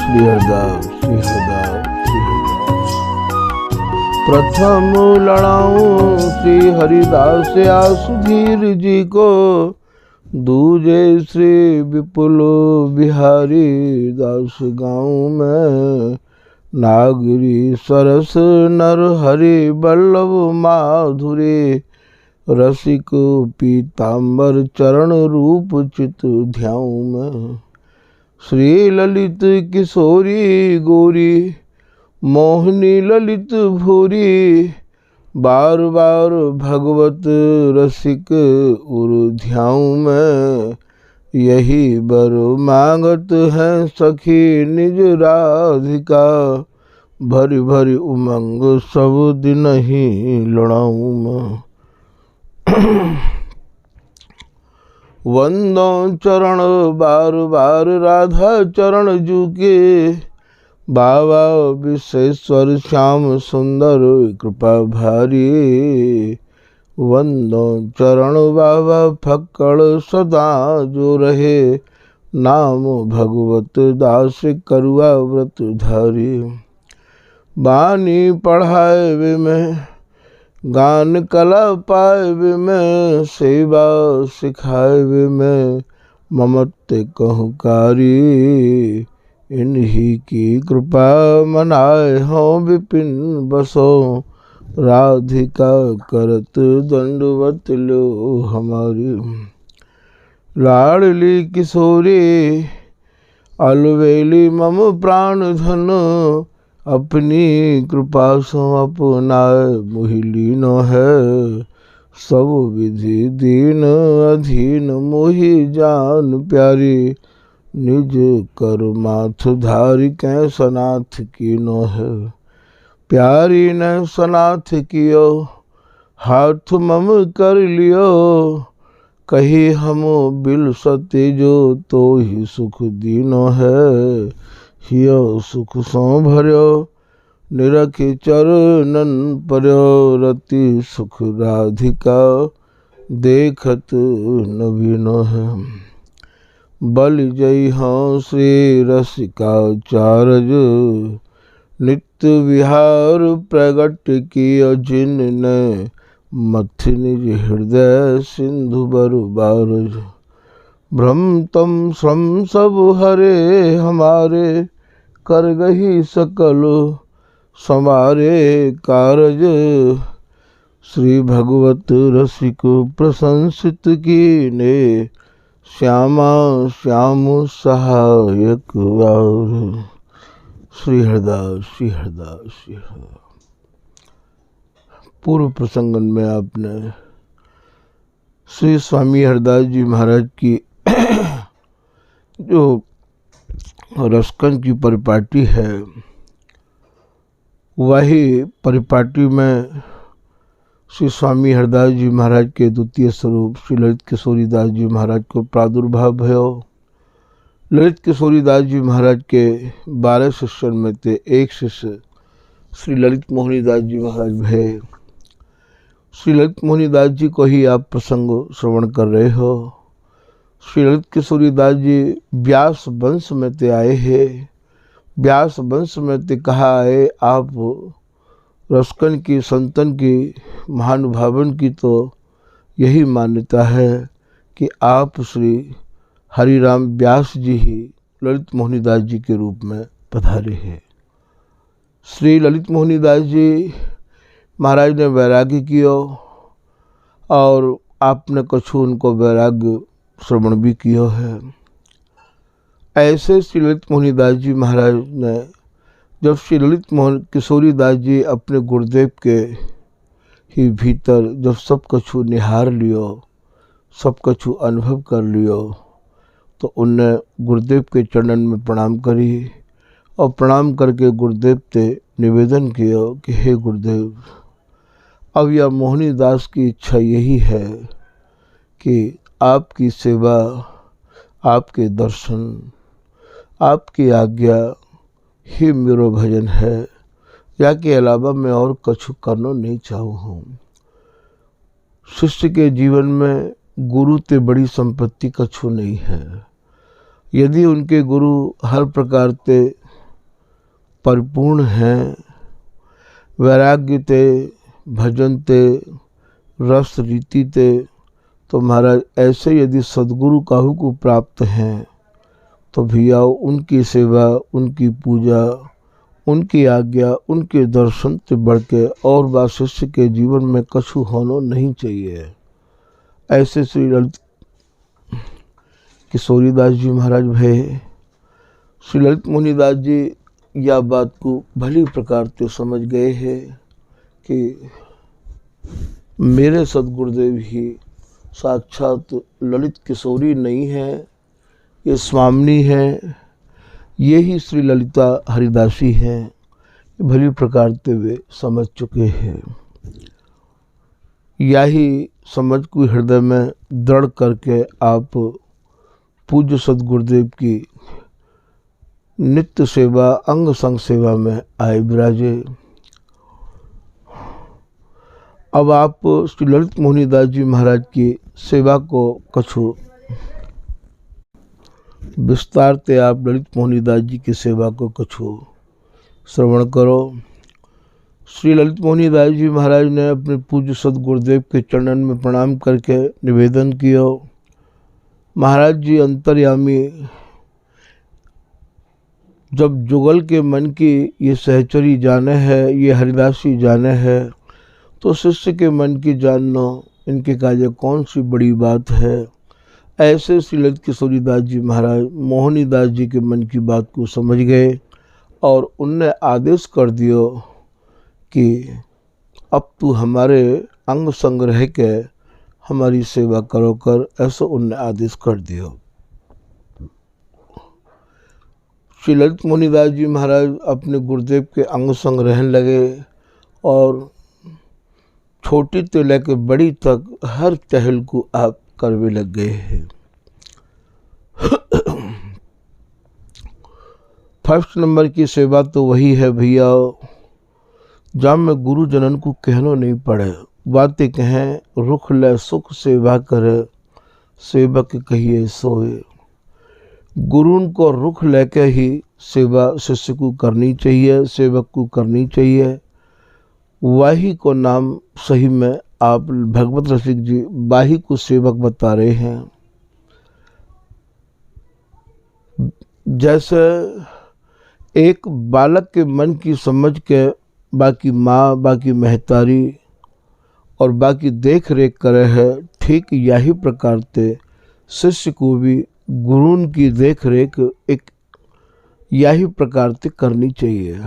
श्री हरदास श्री हरदास श्री हरदास। प्रथम लड़ाऊं श्री हरिदास आसुधीर जी को, दूजे श्री विपुल बिहारी दास गाँव में। नागरी सरस नर हरि बल्लभ माधुरी, रसिक पीताम्बर चरण रूप चित ध्याऊं में। श्री ललित किशोरी गोरी, मोहनी ललित भूरी, बार बार भगवत रसिक उर ध्याऊं में। यही बर मांगत है सखी निज राधिका, भरी भरी उमंग सब दिन ही लड़ाऊं मैं। वंदो चरण बार बार राधा चरण जूके, बाबा विश्वेश्वर श्याम सुंदर कृपा भारी। वंदो चरण बाबा फक्कड़ सदा जो रहे, नाम भगवत दास करुआ व्रत धारी। बानी पढ़ाए वे में, गान कला पाए वे में, सेवा सिखाए वे में, ममत्व कहकारी। इन्हीं की कृपा मनाए हो विपिन बसो, राधिका करत दंडवत लो हमारी। लाडली किशोरी अलवेली मम प्राण धन, अपनी कृपा सो अपनाए मोहिलीन है। सब विधि दीन अधीन मोहि जान प्यारी, निज कर माथ धारी कै सनाथ कीनो है। प्यारी ने सनाथ कियो, हाथ मम कर लियो, कही हम बिल सत्य जो तो ही सुख दीनो है। हियो सुख सो भर्यो, निरखि चरणन पर्यो, रति सुख राधिका देखत नवीनो है। बलि जय हो श्री रसिकाचार्य, नित्य विहार प्रगट कियो जिनने, मथ निज हृदय सिंधु बर बारज। भ्रम तम श्रम सब हरे हमारे, कर गही सकल समारे कारज। श्री भगवत रसिक प्रशंसित कीने, श्यामा श्याम सहायक और। श्री हरदास श्री हरदास श्री हरदास। पूर्व प्रसंगन में आपने श्री स्वामी हरदास जी महाराज की जो रसकन की परिपाटी है, वही परिपाटी में श्री स्वामी हरदास जी महाराज के द्वितीय स्वरूप श्री ललित किशोरी दास जी महाराज को प्रादुर्भाव भयो। ललित किशोरी दास जी महाराज के 12 शिष्यों में से एक शिष्य श्री ललित मोहनी दास जी महाराज भये। श्री ललित मोहनी दास जी को ही आप प्रसंग श्रवण कर रहे हो। श्री ललित किशोरी दास जी व्यास वंश में ते आए हैं। व्यास वंश में ते कहा है आप रसकन की संतन की महानुभावन की तो यही मान्यता है कि आप श्री हरिराम व्यास जी ही ललित मोहनी दास जी के रूप में पधारे हैं। श्री ललित मोहनी दास जी महाराज ने वैराग्य किया और आपने कछु उनको वैराग्य श्रवण भी किया है। ऐसे श्री ललित मोहनी दास जी महाराज ने जब श्री ललित किशोरी दास जी अपने गुरुदेव के ही भीतर जब सब कछु निहार लियो, सब कछु अनुभव कर लियो, तो उनने गुरुदेव के चरणन में प्रणाम करी और प्रणाम करके गुरुदेव से निवेदन किया कि हे गुरुदेव, अब यह मोहनी दास की इच्छा यही है कि आपकी सेवा, आपके दर्शन, आपकी आज्ञा ही मेरो भजन है, या के अलावा मैं और कछु करना नहीं चाहूँ हूँ। शिष्य के जीवन में गुरु ते बड़ी संपत्ति कछु नहीं है। यदि उनके गुरु हर प्रकार से परिपूर्ण हैं। वैराग्य ते, भजन ते, रस रीति ते। तो महाराज ऐसे यदि सद्गुरु काहू को प्राप्त हैं तो भैया उनकी सेवा, उनकी पूजा, उनकी आज्ञा, उनके दर्शन से बढ़ के और बात शिष्य के जीवन में कछु होना नहीं चाहिए। ऐसे श्री ललित किशोरीदास जी महाराज भय। श्री ललित मुनिदास जी यह बात को भली प्रकार से समझ गए हैं कि मेरे सद्गुरुदेव ही साक्षात ललित किशोरी नहीं है, ये स्वामिनी है, ये ही श्री ललिता हरिदासी हैं। भली प्रकार से वे समझ चुके हैं। यही समझ को हृदय में दृढ़ करके आप पूज्य सद्गुरुदेव की नित्य सेवा, अंग संग सेवा में आए विराजे। अब आप श्री ललित मोहनीदास जी महाराज की सेवा को कछु विस्तार से आप ललित मोहनीदास जी की सेवा को कछु श्रवण करो। श्री ललित मोहनीदास जी महाराज ने अपने पूज्य सद्गुरुदेव के चरणन में प्रणाम करके निवेदन किया, महाराज जी अंतर्यामी, जब जुगल के मन की ये सहचरी जाने है, ये हरिदासी जाने है, तो शिष्य के मन की जानना इनके काजे कौन सी बड़ी बात है। ऐसे श्री ललित किशोरीदास जी महाराज मोहनीदास जी के मन की बात को समझ गए और उनने आदेश कर दियो कि अब तू हमारे अंग संग रह के हमारी सेवा करो कर, ऐसा उनने आदेश कर दियो। श्री ललित मोहनीदास जी महाराज अपने गुरुदेव के अंग संग रहने लगे और छोटी से लेकर बड़ी तक हर चहल को आप करवे लग गए हैं। फर्स्ट नंबर की सेवा तो वही है भैया जहाँ में गुरु जनन को कहना नहीं पड़े, बातें कहें, रुख ले सुख सेवा करे, सेवक कहिए सोए। गुरु को रुख लेके ही सेवा शिष्य को करनी चाहिए, सेवक को करनी चाहिए। वाही को नाम सही में आप भगवत रसिक जी वाही को सेवक बता रहे हैं। जैसे एक बालक के मन की समझ के बाकी माँ, बाकी महतारी और बाकी देख रेख करे है, ठीक यही प्रकार से शिष्य को भी गुरु की देख रेख एक यही प्रकार से करनी चाहिए।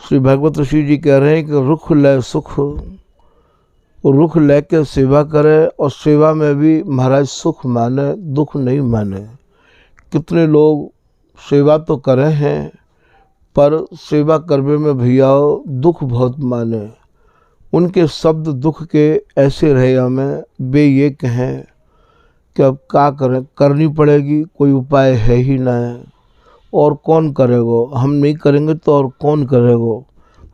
श्री भगवत ऋषि जी कह रहे हैं कि रुख ले सुख, रुख ले के सेवा करे और सेवा में भी महाराज सुख माने, दुख नहीं माने। कितने लोग सेवा तो करे हैं पर सेवा करने में भैया दुख बहुत माने। उनके शब्द दुख के ऐसे रहे हमें वे ये कहें कि अब क्या करें, करनी पड़ेगी, कोई उपाय है ही ना है, और कौन करेगा, हम नहीं करेंगे तो और कौन करेगा।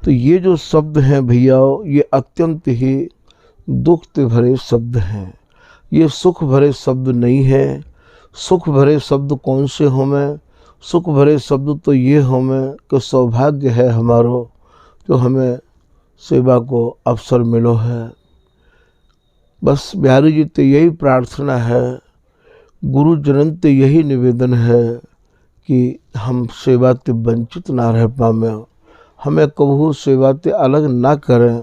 तो ये जो शब्द हैं भैया ये अत्यंत ही दुख से भरे शब्द हैं, ये सुख भरे शब्द नहीं है। सुख भरे शब्द कौन से हों? सुख भरे शब्द तो ये हों कि सौभाग्य है हमारो जो हमें सेवा को अवसर मिलो है। बस बिहारी जी तो यही प्रार्थना है, गुरु जनन ते यही निवेदन है कि हम सेवा ते वंचित ना रह पावे, हमें कबहू सेवा ते अलग ना करें।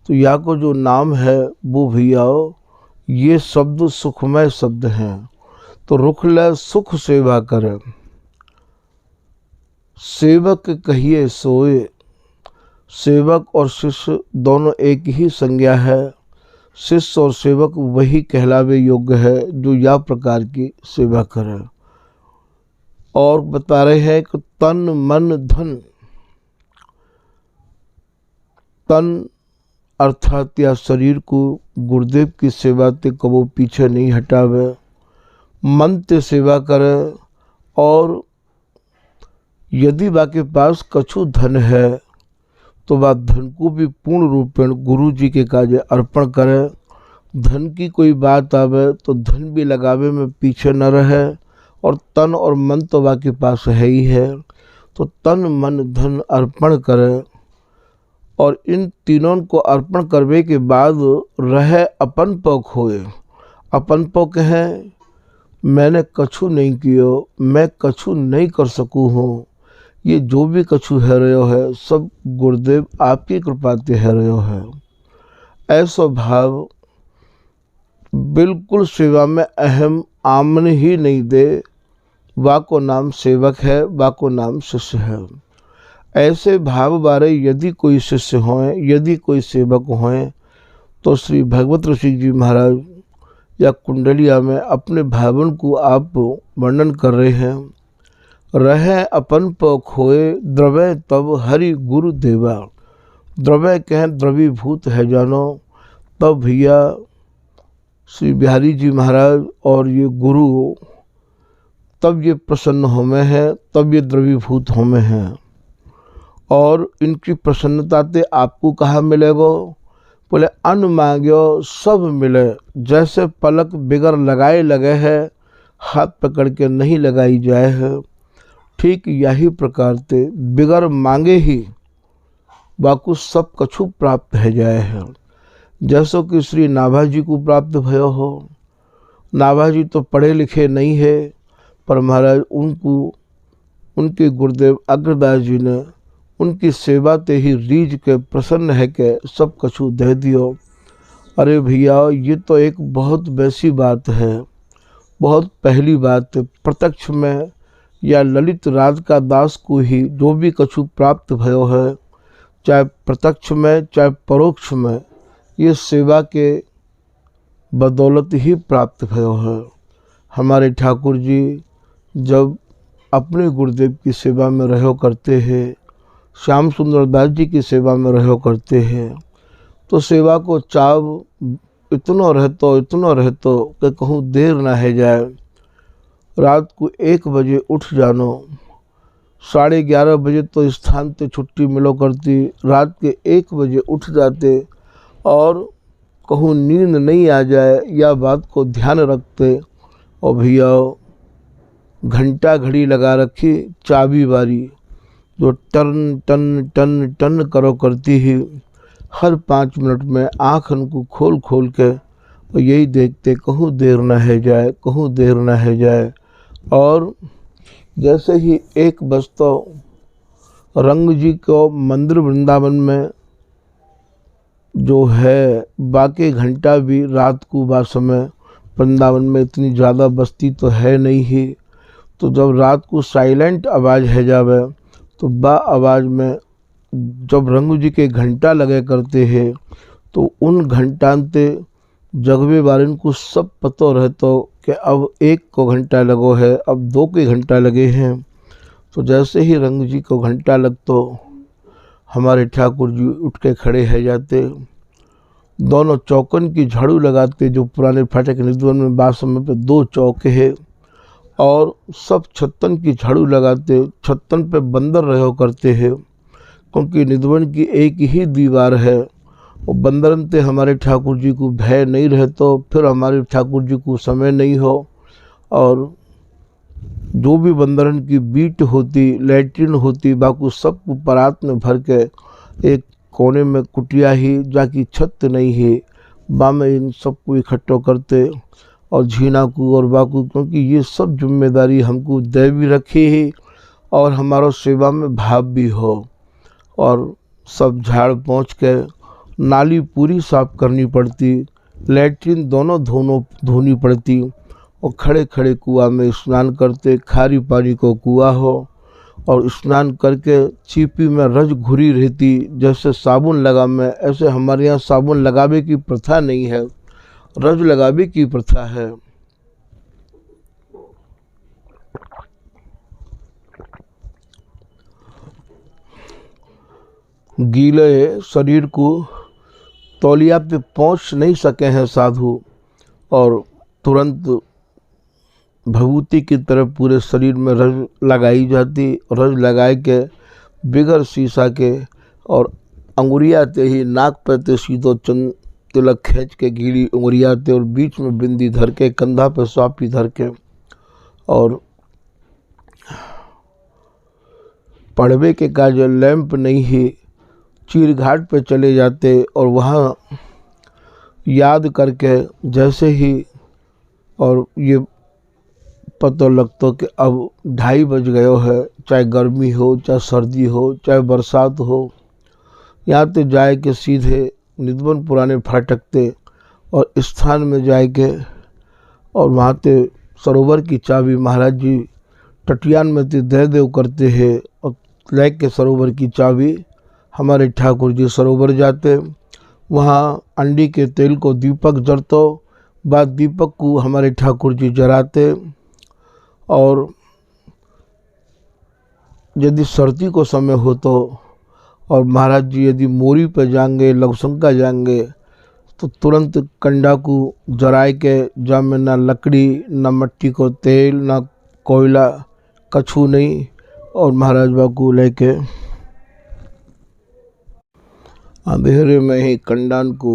तो या को जो नाम है वो भैया ये शब्द सुखमय शब्द हैं। तो रुख ले सुख सेवा करें, सेवक कहिए सोए। सेवक और शिष्य दोनों एक ही संज्ञा है। शिष्य और सेवक वही कहलावे योग्य है जो या प्रकार की सेवा करे। और बता रहे हैं कि तन मन धन, तन अर्थात या शरीर को गुरुदेव की सेवा ते कबो पीछे नहीं हटावे, मन ते सेवा करे। और यदि बाके पास कछु धन है तो वह धन को भी पूर्ण रूपेण गुरु जी के काजे अर्पण करे। धन की कोई बात आवे तो धन भी लगावे में पीछे न रहे। और तन और मन तो बाके पास है ही है, तो तन मन धन अर्पण करें, और इन तीनों को अर्पण करने के बाद रहे अपन पो खोए। अपन पो कहें मैंने कछु नहीं कियो, मैं कछु नहीं कर सकूँ हूँ, ये जो भी कछु है रहो है सब गुरुदेव आपकी कृपा ते है रहो है। ऐसा भाव बिल्कुल सेवा में अहम आमन ही नहीं दे, वाको नाम सेवक है, वाको नाम शिष्य है। ऐसे भाव बारे यदि कोई शिष्य हों, यदि कोई सेवक हों, तो श्री भगवत ऋषि जी महाराज या कुंडलिया में अपने भावन को आप वर्णन कर रहे हैं। रहे अपन पो खोए, द्रव्य तब हरि गुरु देवा। द्रव्य कहें द्रवीभूत है जानो, तब भैया श्री बिहारी जी महाराज और ये गुरु तब ये प्रसन्न होमे हैं, तब ये द्रवीभूत होमे हैं। और इनकी प्रसन्नता ते आपको कहाँ मिलेगो? बोले अन्न मांग्यो सब मिले, जैसे पलक बिगर लगाए लगे है, हाथ पकड़ के नहीं लगाई जाए है, ठीक यही प्रकार ते बिगर मांगे ही बाकू सब कछु प्राप्त है जाए है। जैसो कि श्री नाभाजी को प्राप्त भयो हो। नाभाजी तो पढ़े लिखे नहीं है, पर महाराज उनको उनके गुरुदेव अग्रदास जी ने उनकी सेवा ते ही रीझ के प्रसन्न है के सब कछु दे दियो। अरे भैया ये तो एक बहुत वैसी बात है, बहुत पहली बात। प्रत्यक्ष में या ललित राधिका दास को ही जो भी कछु प्राप्त भयो है, चाहे प्रत्यक्ष में चाहे परोक्ष में, ये सेवा के बदौलत ही प्राप्त भयो है। हमारे ठाकुर जी जब अपने गुरुदेव की सेवा में रहो करते हैं, श्याम सुंदर दास जी की सेवा में रहो करते हैं, तो सेवा को चाव इतना रहतो कि कहूँ देर ना है जाए। रात को 1 बजे उठ जानो, 11:30 बजे तो स्थान पे छुट्टी मिलो करती, रात के 1 बजे उठ जाते और कहूँ नींद नहीं आ जाए या बात को ध्यान रखते। और भैया घंटा घड़ी लगा रखी चाबी वाली, जो टन टन टन टन करो करती ही, हर 5 मिनट में आँख उनको खोल खोल के और यही देखते कहूँ देर न है जाए, कहूँ देर न है जाए। और जैसे ही 1 बजता रंग जी को मंदिर वृंदावन में जो है, बाकी घंटा भी रात को बा समय वृंदावन में इतनी ज़्यादा बस्ती तो है नहीं ही, तो जब रात को साइलेंट आवाज़ है जावे, तो बा आवाज़ में जब रंग जी के घंटा लगे करते हैं, तो उन घंटांते जगवे वाले को सब पतो रहतो कि अब 1 को घंटा लगो है, अब 2 के घंटा लगे हैं। तो जैसे ही रंग जी को घंटा लगतो, हमारे ठाकुर जी उठ के खड़े है जाते, दोनों चौकन की झाड़ू लगाते, जो पुराने फाटक निधवन में बात समय पे 2 चौके हैं, और सब छत्तन की झाड़ू लगाते। छत्तन पे बंदर रहो करते हैं, क्योंकि निधवन की एक ही दीवार है। वो बंदरन ते हमारे ठाकुर जी को भय नहीं रहे, तो फिर हमारे ठाकुर जी को समय नहीं हो। और जो भी बंदरन की बीट होती, लैट्रिन होती, बाकू सब को परात में भर के एक कोने में कुटिया ही, जाकि छत नहीं है, बा में इन सबको इकट्ठो करते और झीना को और बाकू, क्योंकि ये सब जिम्मेदारी हमको दे भी रखी है और हमारा सेवा में भाव भी हो। और सब झाड़ पहुँच के नाली पूरी साफ करनी पड़ती, लैट्रिन दोनों धोनी पड़ती, और खड़े खड़े कुआं में स्नान करते। खारी पानी को कुआं हो, और स्नान करके चीपी में रज घुरी रहती, जैसे साबुन लगा में। ऐसे हमारे यहाँ साबुन लगावे की प्रथा नहीं है, रज लगावे की प्रथा है। गीले शरीर को तौलिया पे पहुँच नहीं सके हैं साधु, और तुरंत भभूति की तरफ पूरे शरीर में रज लगाई जाती। रज लगाए के बिगर शीशा के और अंगुरियाते ही नाक पे ते सीधो चंद तिलक खींच के गीली उंगलियाते, और बीच में बिंदी धर के, कंधा पे स्वापी धर के, और पढ़वे के काज लैंप नहीं ही चीर घाट पे चले जाते और वहाँ याद करके जैसे ही और ये पता लगता कि अब 2:30 बज गयो है, चाहे गर्मी हो चाहे सर्दी हो चाहे बरसात हो, यहाँ तो जाए के सीधे निधवन पुराने फाटक ते और स्थान में जाए के और वहाँ ते सरोवर की चाबी महाराज जी टटियान में ते दे देव करते हैं और ले के सरोवर की चाबी हमारे ठाकुर जी सरोवर जाते। वहाँ अंडी के तेल को दीपक जलतो, बाद दीपक को हमारे ठाकुर जी जलाते और यदि सर्दी को समय हो तो और महाराज जी यदि मोरी पर जाएंगे लवशंका जाएंगे तो तुरंत कंडा को जराए के जा में ना लकड़ी ना मट्टी को तेल ना कोयला कछु नहीं और महाराज बाबू को लेके अंधेरे में ही कंडान को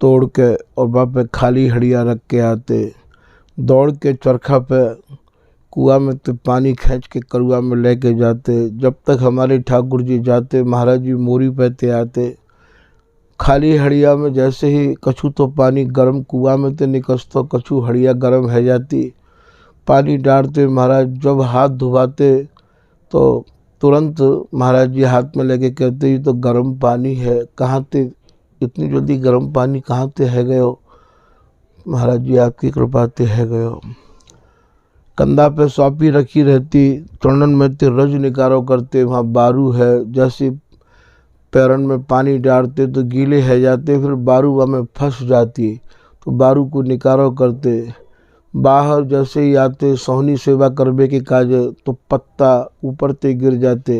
तोड़ के और वहाँ खाली हड़िया रख के आते, दौड़ के चरखा पे कुआं में तो पानी खींच के करुआ में लेके जाते। जब तक हमारे ठाकुर जी जाते महाराज जी मोरी पे आते। खाली हड़िया में जैसे ही कछु तो पानी गर्म कुआं में तो निकसतो, कछु हड़िया गर्म है जाती, पानी डालते महाराज जब हाथ धुआते तो तुरंत महाराज जी हाथ में लेके कहते ये तो गर्म पानी है, कहाँ ते इतनी जल्दी गर्म पानी कहाँ ते है गए हो, महाराज जी आपकी कृपा ते है गए हो। कंधा पे सौंपी रखी रहती, चरणन में ते रज निकारो करते, वहाँ बारू है, जैसे पैरन में पानी डालते तो गीले है जाते, फिर बारू वहाँ में फंस जाती तो बारू को निकारो करते। बाहर जैसे ही आते सोहनी सेवा करबे के काज तो पत्ता ऊपर ते गिर जाते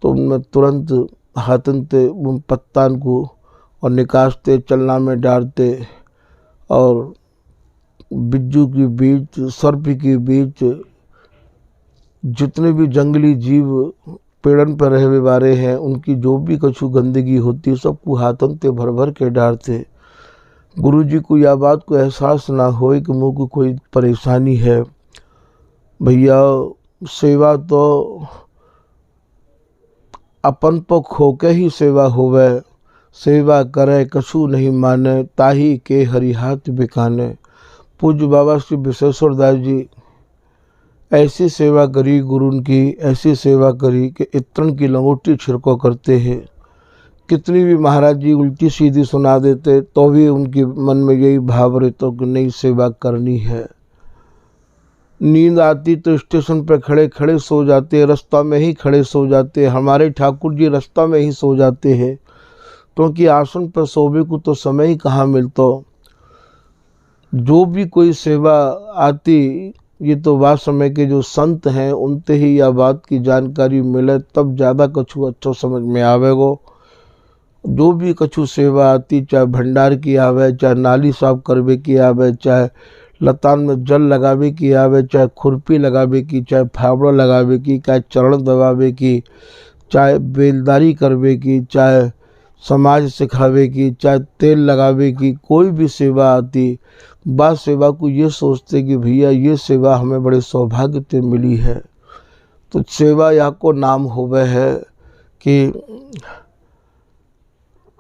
तो उनमें तुरंत हाथन ते उन पत्तान को और निकासते चलना में डालते और बिज्जू की बीच सर्प की बीच जितने भी जंगली जीव पेड़न पर रहने वाले हैं उनकी जो भी कछु गंदगी होती सबको हाथन ते भर भर के डालते। गुरु जी को यह बात को एहसास ना हो कि मुझ को कोई परेशानी है। भैया सेवा तो अपन पर खोके ही सेवा होवे, सेवा करे कछु नहीं माने ताही के हरि हाथ बिकाने। पूज्य बाबा श्री विश्वेश्वर दास जी ऐसी सेवा करी गुरुन की, ऐसी सेवा करी कि इतन की लंगोटी छिड़को करते हैं। कितनी भी महाराज जी उल्टी सीधी सुना देते तो भी उनके मन में यही भाव रहता कि नहीं सेवा करनी है। नींद आती तो स्टेशन पर खड़े खड़े सो जाते, रास्ता में ही खड़े सो जाते। हमारे ठाकुर जी रास्ता में ही सो जाते हैं क्योंकि आसन पर सोवे को तो समय ही कहाँ मिलता। जो भी कोई सेवा आती ये तो वह समय के जो संत हैं उनते ही यह बात की जानकारी मिले तब ज़्यादा कछु अच्छा समझ में आवेगो। जो भी कछु सेवा आती चाहे भंडार की आवे, चाहे नाली साफ करवे की आवे, चाहे लतान में जल लगावे की आवे, चाहे खुरपी लगावे की, चाहे फावड़ा लगावे की, चाहे चरण दबावे की, चाहे बेलदारी करवे की, चाहे समाज सिखावे की, चाहे तेल लगावे की, कोई भी सेवा आती बात सेवा को ये सोचते कि भैया ये सेवा हमें बड़े सौभाग्य से मिली है। तो सेवा या को नाम होवे है कि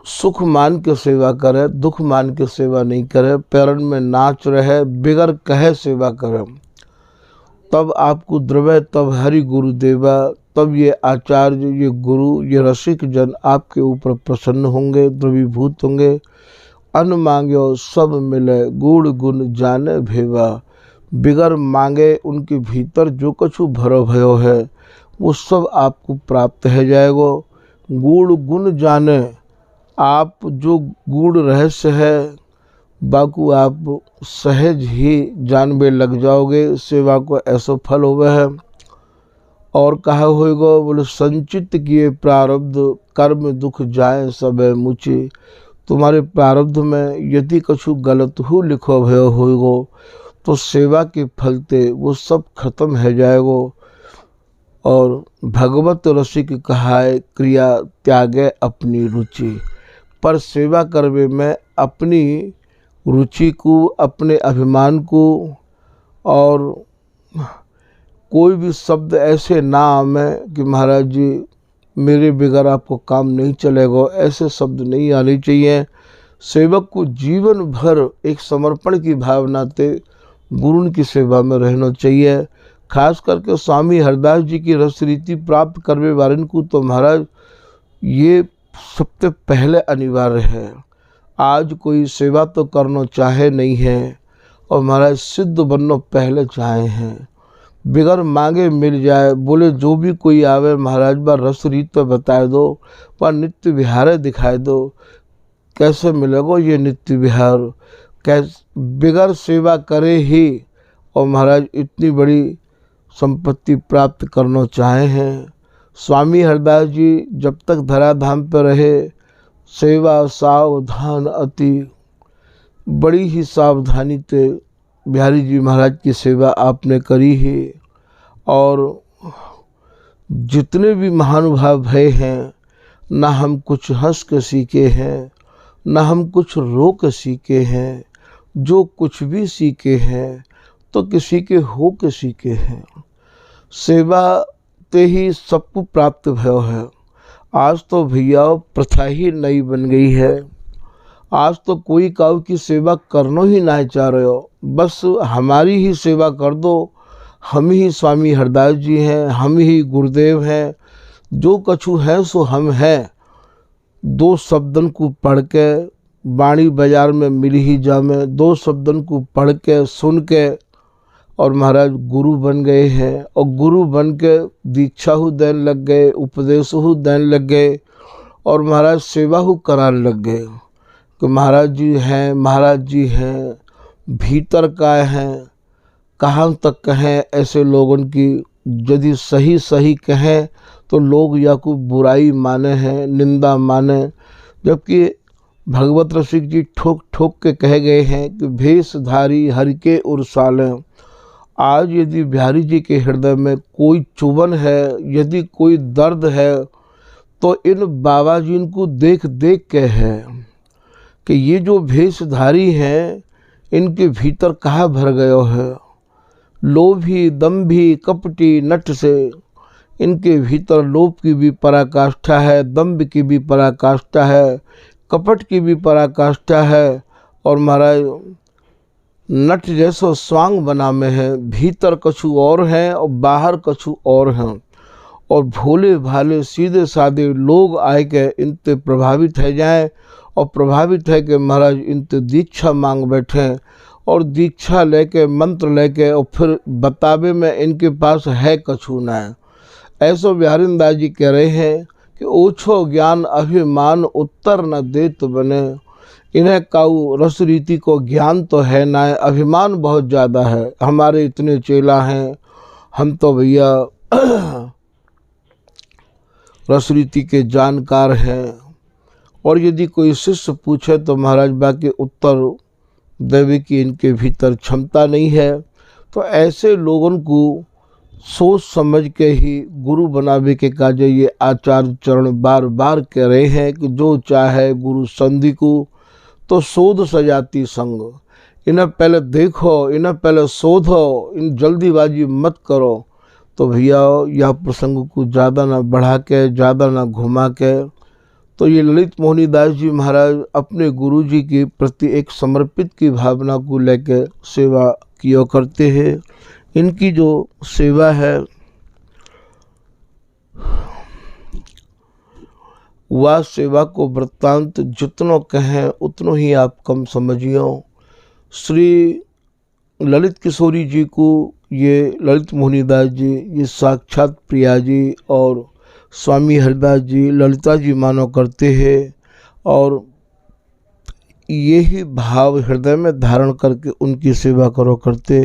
सुख मान के सेवा करे, दुख मान के सेवा नहीं करे, पैरन में नाच रहे बिगर कहे सेवा करे, तब आपको द्रव्य तब हरि गुरु देवा, तब ये आचार्य ये गुरु ये रसिक जन आपके ऊपर प्रसन्न होंगे, द्रवीभूत होंगे। अन्न मांग्यो सब मिले गुड़ गुण जाने भेवा, बिगर मांगे उनके भीतर जो कछु भरो भयो है वो सब आपको प्राप्त है जाएगो। गुड़ गुण जाने आप जो गूढ़ रहस्य है बाकू आप सहज ही जानबे लग जाओगे, सेवा को ऐसा फल होवे है। और कहा होएगा बोले संचित किए प्रारब्ध कर्म दुख जाए सब मुझे। तुम्हारे प्रारब्ध में यदि कछु गलत हो लिखो भयो होएगो तो सेवा के फलते वो सब खत्म है जाएगो। और भगवत रसिक कहाए क्रिया त्यागे अपनी रुचि, पर सेवा करवे में अपनी रुचि को अपने अभिमान को और कोई भी शब्द ऐसे ना आवे कि महाराज जी मेरे बगैर आपको काम नहीं चलेगा, ऐसे शब्द नहीं आने चाहिए। सेवक को जीवन भर एक समर्पण की भावना से गुरु की सेवा में रहना चाहिए। खास करके स्वामी हरदास जी की रस रीति प्राप्त करने वाले को तो महाराज ये सबसे पहले अनिवार्य है। आज कोई सेवा तो करना चाहे नहीं है और महाराज सिद्ध बनना पहले चाहे हैं। बिगर मांगे मिल जाए, बोले जो भी कोई आवे महाराज बा रस रीत तो बताए दो, वह नित्य विहार दिखाए दो। कैसे मिलेगा ये नित्य विहार? कैसे बिगर सेवा करे ही और महाराज इतनी बड़ी संपत्ति प्राप्त करना चाहे हैं। स्वामी हरदास जी जब तक धराधाम पर रहे, सेवा सावधान अति, बड़ी ही सावधानी से बिहारी जी महाराज की सेवा आपने करी है। और जितने भी महानुभाव भय हैं, ना हम कुछ हंस के सीखे हैं, ना हम कुछ रो के सीखे हैं, जो कुछ भी सीखे हैं तो किसी के हो के सीखे हैं। सेवा ते ही सबको प्राप्त भयो है। आज तो भैया प्रथा ही नई बन गई है। आज तो कोई काऊ की सेवा करना ही ना चाह रहे हो, बस हमारी ही सेवा कर दो, हम ही स्वामी हरदास जी हैं, हम ही गुरुदेव हैं, जो कछु है सो हम हैं। दो शब्दन को पढ़ के बाणी बाजार में मिल ही जामे, दो शब्दन को पढ़ के सुन के और महाराज गुरु बन गए हैं। और गुरु बन के दीक्षा हो देने लग गए, उपदेश हो देने लग गए और महाराज सेवा हो कराने लग गए कि महाराज जी हैं, महाराज जी हैं। भीतर का हैं, कहाँ तक कहें ऐसे लोगों की, यदि सही सही कहें तो लोग या को बुराई माने हैं, निंदा माने, जबकि भगवत रसिक जी ठोक ठोक के कह गए हैं कि भेषधारी हरि के उर्साले। आज यदि बिहारी जी के हृदय में कोई चुभन है, यदि कोई दर्द है, तो इन बाबा जी को देख देख के है कि ये जो भेषधारी हैं इनके भीतर कहाँ भर गयो है। लोभी, दम्भी, कपटी, नट से इनके भीतर लोभ की भी पराकाष्ठा है, दम्भ की भी पराकाष्ठा है, कपट की भी पराकाष्ठा है। और महाराज नट जैसो स्वांग बना में है, भीतर कछु और हैं और बाहर कछु और हैं। और भोले भाले सीधे साधे लोग आए के इनते प्रभावित है जाएं और प्रभावित है कि महाराज इनते दीक्षा मांग बैठे और दीक्षा लेके मंत्र लेके और फिर बतावे में इनके पास है कछु ना है। ऐसो बिहारी दास जी कह रहे हैं कि ओछो ज्ञान अभिमान उत्तर न देत बने। इन्हें काऊ रस रीति को ज्ञान तो है ना, अभिमान बहुत ज़्यादा है। हमारे इतने चेला हैं, हम तो भैया रस रीति के जानकार हैं। और यदि कोई शिष्य पूछे तो महाराज बाकी उत्तर देवे की इनके भीतर क्षमता नहीं है। तो ऐसे लोगों को सोच समझ के ही गुरु बनावे के काजे ये आचार्य चरण बार बार कह रहे हैं कि जो चाहे गुरु संधि को तो शोध सजाती संग। इन्हें पहले देखो, इन्हें पहले शोधो, इन जल्दीबाजी मत करो। तो भैया यह प्रसंग को ज़्यादा ना बढ़ा के, ज़्यादा ना घुमा के, तो ये ललित मोहनी दास जी महाराज अपने गुरु जी के प्रति एक समर्पित की भावना को लेकर सेवा किया करते हैं। इनकी जो सेवा है वह सेवा को वृत्तांत जितनो कहें उतनो ही आप कम समझियो। श्री ललित किशोरी जी को ये ललित मोहनी दास जी ये साक्षात प्रिया जी और स्वामी हरदास जी ललिता जी मानो करते हैं और यही भाव हृदय में धारण करके उनकी सेवा करो करते।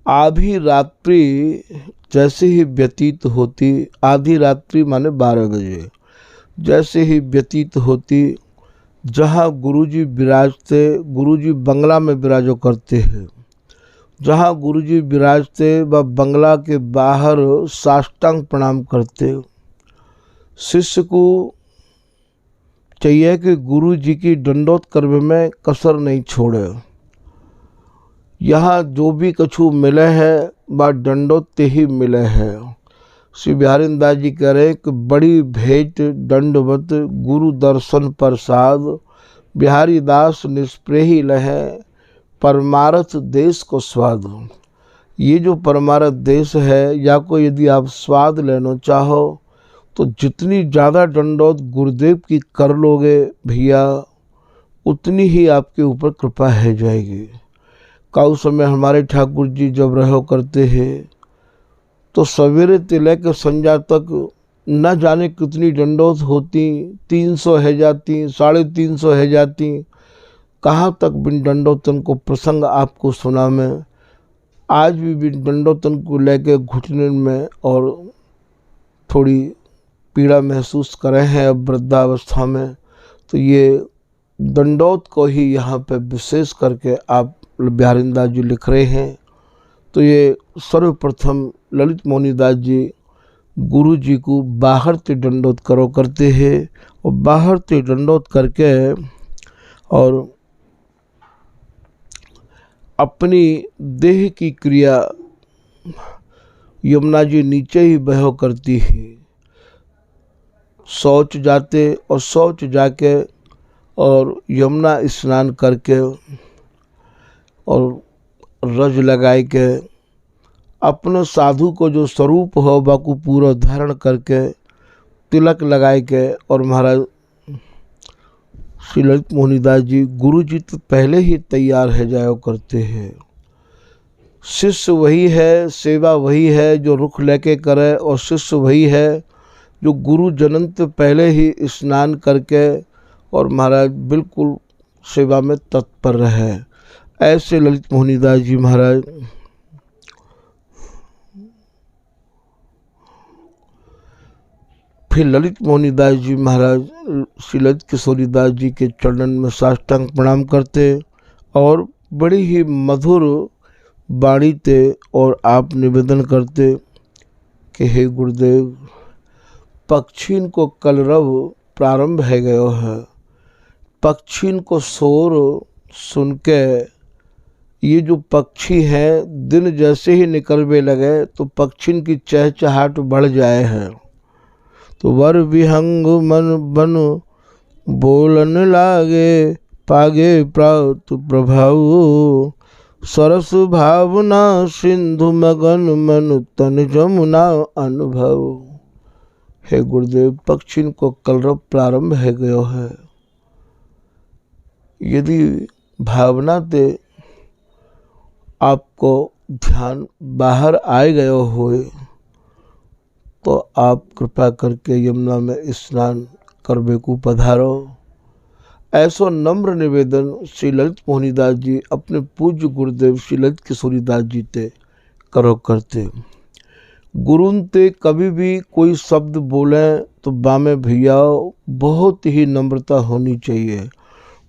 आधी रात्रि जैसे ही व्यतीत होती, आधी रात्रि माने 12 बजे जैसे ही व्यतीत होती, जहाँ गुरुजी विराजते, गुरुजी बंगला में विराजो करते हैं, जहाँ गुरुजी विराजते वह बंगला के बाहर साष्टांग प्रणाम करते। शिष्य को चाहिए कि गुरु जी की दंडोत करने में कसर नहीं छोड़े। यहाँ जो भी कछु मिले है वह दंडोत ते ही मिले है। श्री बिहारी दास जी कह रहे हैं कि बड़ी भेंट दंडवत गुरु दर्शन प्रसाद, बिहारी दास निष्प्रेही लहे परमारथ देश को स्वाद। ये जो परमारथ देश है, या को यदि आप स्वाद लेना चाहो तो जितनी ज़्यादा दंडोत गुरुदेव की कर लोगे भैया, उतनी ही आपके ऊपर कृपा है जाएगी। का उस समय हमारे ठाकुर जी जब रहो करते हैं तो सवेरे से लेकर संध्या तक न जाने कितनी दंडोत होती, 300 है जाती, 350 है जाती। कहाँ तक बिन दंडोतन को प्रसंग आपको सुना मैं। आज भी बिन दंडोतन को लेकर घुटने में और थोड़ी पीड़ा महसूस कर रहे हैं अब वृद्धावस्था में। तो ये दंडोत को ही यहाँ पे विशेष करके आप बिहारी दास जी लिख रहे हैं। तो ये सर्वप्रथम ललित मोहनी दास जी गुरु जी को बाहर से दंडोत करो करते हैं, और बाहर से दंडोत करके और अपनी देह की क्रिया यमुना जी नीचे ही बहो करती है। शौच जाते और शौच जाके और यमुना स्नान करके और रज लगाए के अपने साधु को जो स्वरूप हो बाकू पूरा धारण करके तिलक लगाए के, और महाराज श्री ललित मोहनी दास जी गुरु जी तो पहले ही तैयार है जाया करते हैं। शिष्य वही है, सेवा वही है जो रुख लेके करे, और शिष्य वही है जो गुरु जन्म से पहले ही स्नान करके और महाराज बिल्कुल सेवा में तत्पर रहे। ऐसे ललित मोहनी दास जी महाराज फिर ललित मोहनी दास जी महाराज श्री ललित किशोरी दास जी के चरणन में साष्टांग प्रणाम करते और बड़ी ही मधुर वाणी थे और आप निवेदन करते कि हे गुरुदेव, पक्षीन को कलरव प्रारंभ है गयो है। पक्षीन को शोर सुन के ये जो पक्षी हैं दिन जैसे ही निकलने लगे तो पक्षीन की चहचहाट बढ़ जाए हैं। तो वर विहंग मन बन बोलन लागे, पागे प्रात प्रभाव सरस भावना सिंधु मगन मन तन जमुना अनुभव। हे गुरुदेव, पक्षी को कलरव प्रारंभ है गयो है। यदि भावना ते आपको ध्यान बाहर आए गयो होए तो आप कृपा करके यमुना में स्नान करबे को पधारो। ऐसो नम्र निवेदन श्री ललित मोहनी दास जी अपने पूज्य गुरुदेव श्री ललित किशोरी दास जी ते करो करते। गुरुन ते कभी भी कोई शब्द बोले तो बामे भैया बहुत ही नम्रता होनी चाहिए।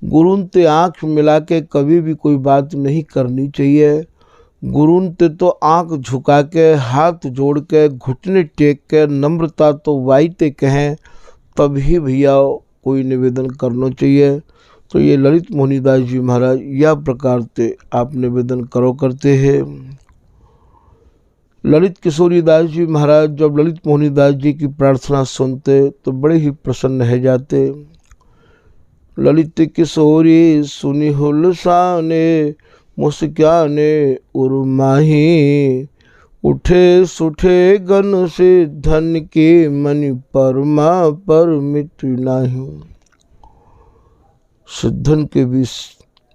गुरुन ते आँख मिला के कभी भी कोई बात नहीं करनी चाहिए। गुरुन ते तो आँख झुका के हाथ जोड़ के घुटने टेक के नम्रता तो वाईते कहें तभी भैया कोई निवेदन करना चाहिए। तो ये ललित मोहनी दास जी महाराज यह प्रकार से आप निवेदन करो करते हैं। ललित किशोरी दास जी महाराज जब ललित मोहनी दास जी की प्रार्थना सुनते तो बड़े ही प्रसन्न है जाते। ललित किशोरी सुनी हुलसाने, मुस्काने उर्माही, उठे सुठे गन से धन के मनि परमा पर मिट नाही। सिद्धन के भी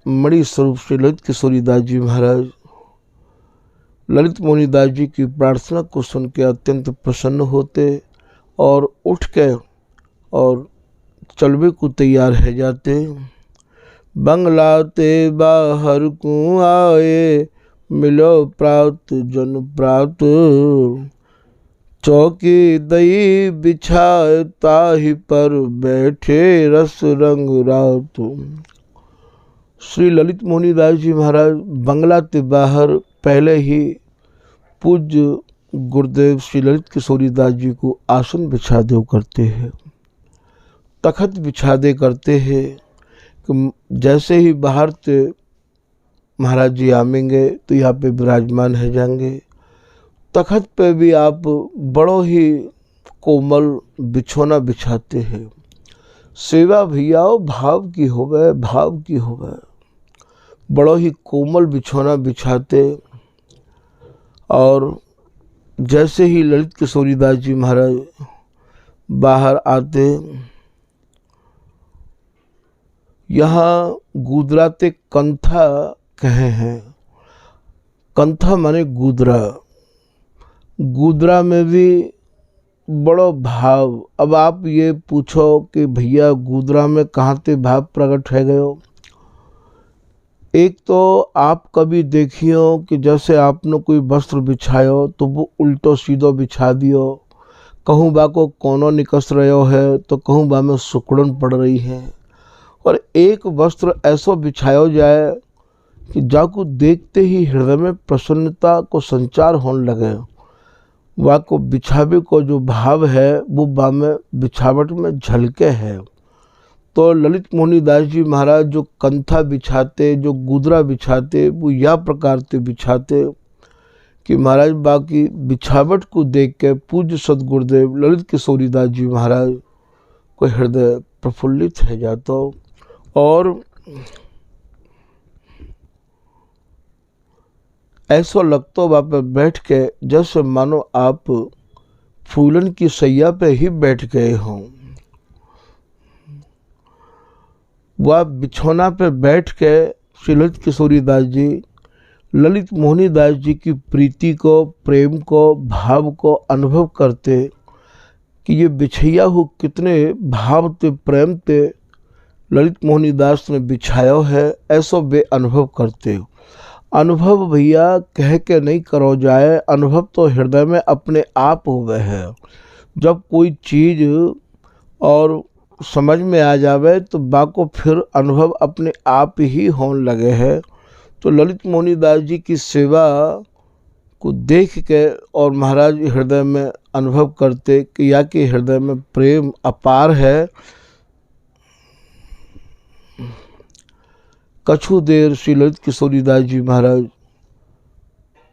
मणि स्वरूप से ललित किशोरी दास जी महाराज ललित मोहनी दास जी की प्रार्थना को सुन के अत्यंत प्रसन्न होते और उठ के और चलवे को तैयार है जाते। बंगला ते बाहर को आए, मिलो प्रात जन प्रात, चौकी दई बिछाए ताही पर बैठे रस रंग रात। श्री ललित मोहनी दास जी महाराज बंगला ते बाहर पहले ही पूज्य गुरुदेव श्री ललित किशोरी दास जी को आसन बिछा दे करते हैं, तखत बिछा दे करते हैं कि जैसे ही बाहर से महाराज जी आवेंगे तो यहाँ पे विराजमान है जाएंगे। तखत पे भी आप बड़ो ही कोमल बिछोना बिछाते हैं। सेवा भैया भाव की होवे, भाव की होवे। बड़ो ही कोमल बिछोना बिछाते और जैसे ही ललित किशोरीदास जी महाराज बाहर आते, यहाँ गुदराते कंथा कहे हैं। कंथा माने गुदरा, गुदरा में भी बड़ो भाव। अब आप ये पूछो कि भैया गुदरा में कहाँ ते भाव प्रकट है गयो। एक तो आप कभी देखियो कि जैसे आपने कोई वस्त्र बिछायो तो वो उल्टो सीधो बिछा दियो, कहूँ बा को कोनो निकस रहो है तो कहूँ बा में सुकड़न पड़ रही है। और एक वस्त्र ऐसा बिछायो जाए कि जाको देखते ही हृदय में प्रसन्नता को संचार होने लगे। वह को बिछावे को जो भाव है वो बा में बिछावट में झलके है। तो ललित मोहनी दास जी महाराज जो कंथा बिछाते, जो गुदरा बिछाते, वो यह प्रकार से बिछाते कि महाराज बाकी बिछावट को देख के पूज्य सदगुरुदेव ललित किशोरीदास जी महाराज को हृदय प्रफुल्लित है जाता। और ऐसा लगता वहाँ पे बैठ के जैसे मानो आप फूलन की सैया पे ही बैठ गए हों। वह बिछौना पे बैठ के श्री ललित किशोरीदास जी ललित मोहनी दास जी की प्रीति को, प्रेम को, भाव को अनुभव करते कि ये बिछैया हो कितने भाव ते प्रेम ते ललित मोहनी दास ने बिछाया है, ऐसा वे अनुभव करते हो। अनुभव भैया कह के नहीं करो जाए, अनुभव तो हृदय में अपने आप हुए है। जब कोई चीज़ और समझ में आ जावे तो बाको फिर अनुभव अपने आप ही होने लगे है। तो ललित मोहनी दास जी की सेवा को देख के और महाराज हृदय में अनुभव करते कि या के हृदय में प्रेम अपार है। कछु देर श्री ललित किशोरीदास जी महाराज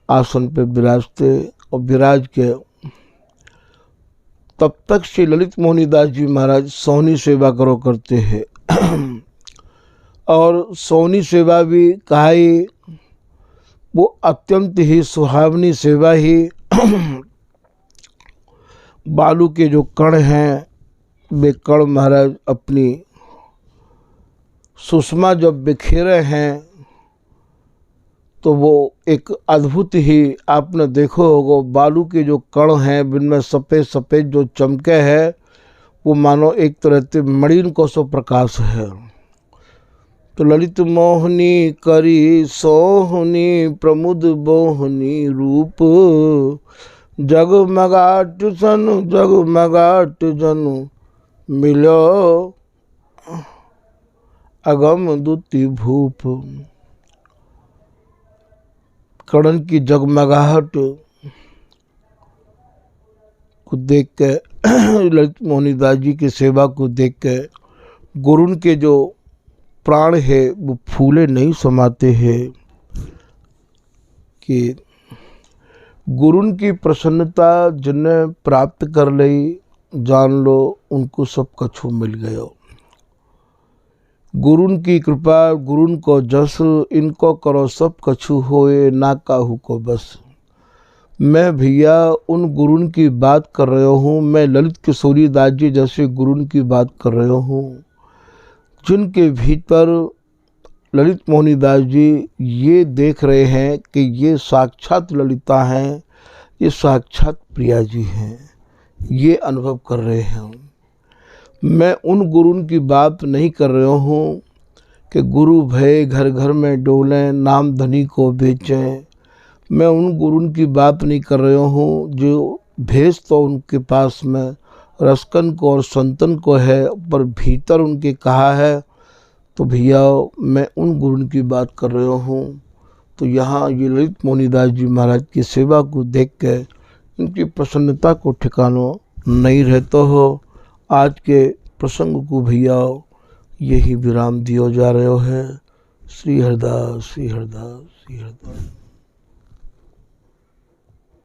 आसन पे विराजते और विराज के तब तक श्री ललित मोहनी दास जी महाराज सोहनी सेवा करो करते हैं। और सोहनी सेवा भी कहाई वो अत्यंत ही सुहावनी सेवा ही। बालू के जो कण हैं वे कण महाराज अपनी सुषमा जब बिखेरे हैं तो वो एक अद्भुत ही आपने देखो होगा। बालू के जो कण हैं जिनमें सफ़ेद सफ़ेद जो चमके है वो मानो एक तरह से मणिन को सो प्रकाश है। तो ललित मोहनी करी सोहनी प्रमुद बोहनी रूप, जगमगाट जनु मिलो अगम दुति भूप। कड़न की जगमगाहट को देख के ललित मोहनी दास जी की सेवा को देख के गुरुन के जो प्राण है वो फूले नहीं समाते हैं कि गुरुन की प्रसन्नता जिन्हें प्राप्त कर ली जान लो उनको सब कछु मिल गयो। गुरुन की कृपा गुरुन को जस, इनको करो सब कछु होए ना काहू को बस। मैं भैया उन गुरुन की बात कर रहा हूँ, मैं ललित किशोरीदास जी जैसे गुरुन की बात कर रहा हूँ जिनके भीतर ललित मोहनी दास जी ये देख रहे हैं कि ये साक्षात ललिता हैं, ये साक्षात प्रिया जी हैं, ये अनुभव कर रहे हैं। मैं उन गुरुन की बात नहीं कर रहा हूँ कि गुरु भय घर घर में डोलें नाम धनी को बेचें। मैं उन गुरुन की बात नहीं कर रहा हूँ जो भेष तो उनके पास में रसकन को और संतन को है पर भीतर उनके कहा है। तो भैया मैं उन गुरुन की बात कर रहा हूँ। तो यहाँ ये ललित मोहनी दास जी महाराज की सेवा को देख के इनकी प्रसन्नता को ठिकाना नहीं रहता हो। आज के प्रसंग को भैया यही विराम दियो जा रहे है। श्री हरदास श्री हरदास श्री हरदास।